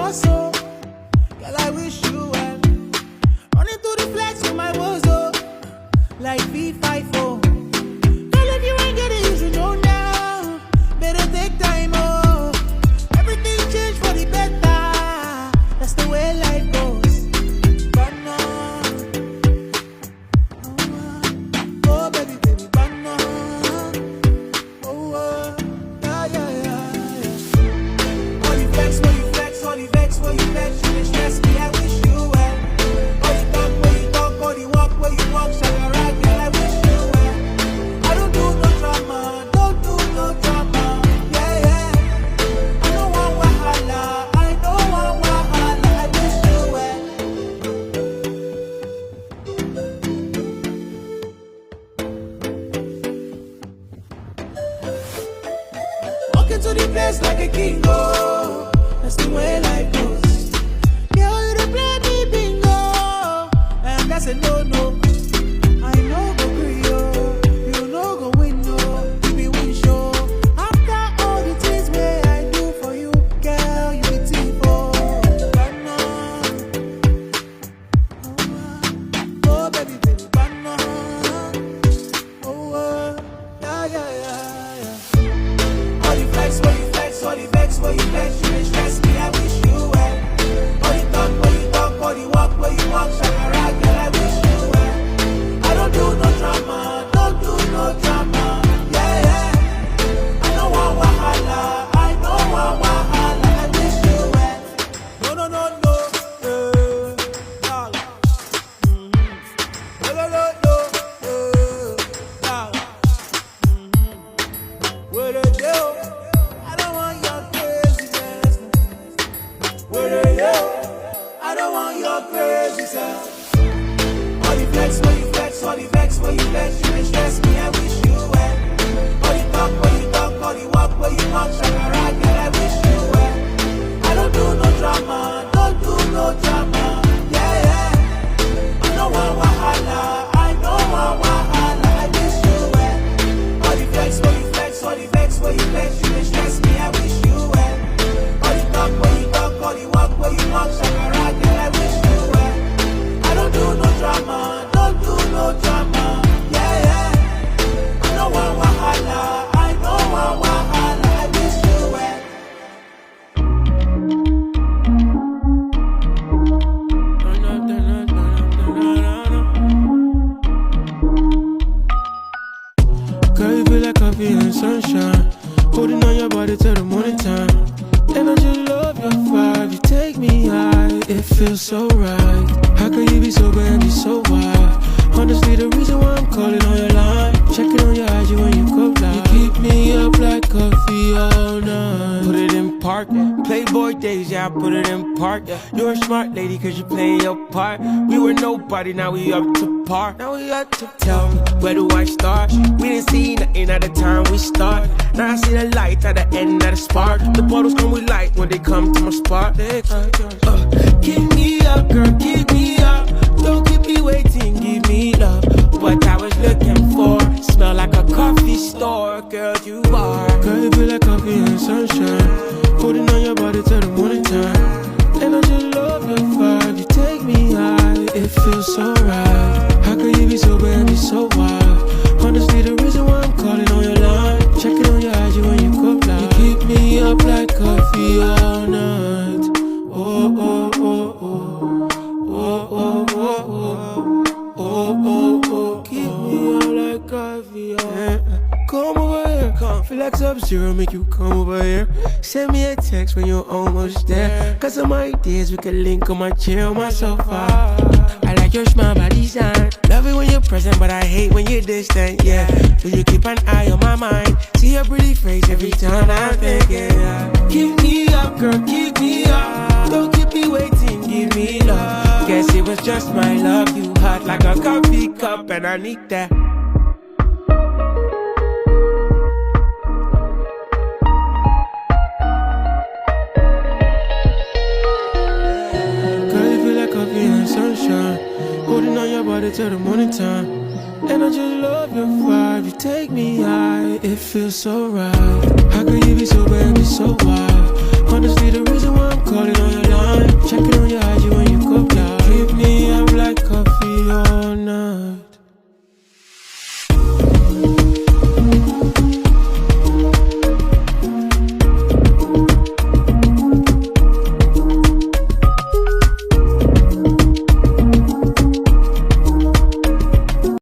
muscle. Girl, I wish you well. Running through the flex with my bozo, like B50. Girl, if you ain't getting used to know now, better take time, oh. Everything changed for the better. That's the way life goes. Banana. Oh, baby, baby, banana. Oh, yeah, yeah, yeah, yeah. All the vex, when you vex, all the vex, when you vex, you dey stress me, I wish you well. All the talk, when you talk, all the walk, when you walk, shall I ride, girl, I wish you well. I don't do no drama, don't do no drama, yeah, yeah. I don't want wahala, I don't want wahala, I wish you well. Walk into the place like a king, oh. That's the way life goes. Girl, you dey play me bingo, and that's a no-no. I know go gree, oh. You know go win, oh. You be win show. After all the things where I do for you, girl, you be thief, oh. Banana. Oh, baby, baby, banana. Oh, yeah, yeah, yeah, yeah. All the flex, when you flex, all the vex, when you flex, you dey stress me, I wish you well. All the talk, when you talk, all the walk, when you walk, shall I ride, girl, I wish you well. I don't do no drama, don't do no drama, yeah, yeah. I don't want wahala, I don't want wahala, I wish you well. No, no, no, no, dog. No, no, no, no, dog. What a deal. I don't want your craziness. What a deal. I don't want your craziness. All the flex, when you flex, all the vex, when you flex, you dey stress me, I wish you well. All the talk, when you talk, all the walk, when you walk, shall I ride, girl, I wish you well. I don't do no drama, don't do no drama, yeah, yeah. I don't want wahala, I don't want wahala, I wish you well. All the flex, when you flex, all the vex, when you flex, you dey stress me, I wish you well. All the talk, when you talk, all the walk, when you walk, shall I ride, girl, I wish you well. I don't do no drama, don't do no drama, yeah, yeah. I don't want wahala, I don't want wahala, I wish you well. Girl, you feel like coffee and sunshine, holding on your body till the morning time. And I just love your vibe, you take me high, it feels so right. How can you be sober and be so wild? Honestly, the reason why I'm calling on your line, checking on your IG when you go live. You keep me up like coffee all night. Put it in park, Playboy days, yeah, I put it in park. You're a smart lady cause you playing your part. We were nobody, now we up to par. Now we up to tell me, where do I start? We didn't see nothing at the time we start. Now I see the light at the end of the spark. The bottles come with light when they come to my spot. Keep me up, girl, keep me up. Don't keep me waiting, give me love. What I was looking for, smell like a coffee store, girl, you are. Girl, you feel like coffee and sunshine, holding on your body till the morning time. And I just love your vibe, you take me high, it feels so right. How can you be sober and be so wild? Honestly, the reason why I'm calling on your line, checking on your IG when you go live. You keep me up like coffee all night. Oh, oh, oh, oh. Oh, oh, oh, oh. Oh, oh, oh. Keep me up like coffee all night. Come over here, come. Feel like Sub-Zero, make you come over here. Send me a text when you're almost there. Got some ideas, we can link on my chair, on my sofa. I like your smile by design. Love it when you're present, but I hate when you're distant, yeah. Do you keep an eye on my mind? See your pretty face every time I'm thinking, yeah. Keep me up, girl, keep me up. Don't keep me waiting, give me love. Guess it was just my love. You hot like a coffee cup, and I need that. Sunshine, holding on your body till the morning time. And I just love your vibe, you take me high, it feels so right. How can you be sober and be so wild? Honestly, the reason why I'm calling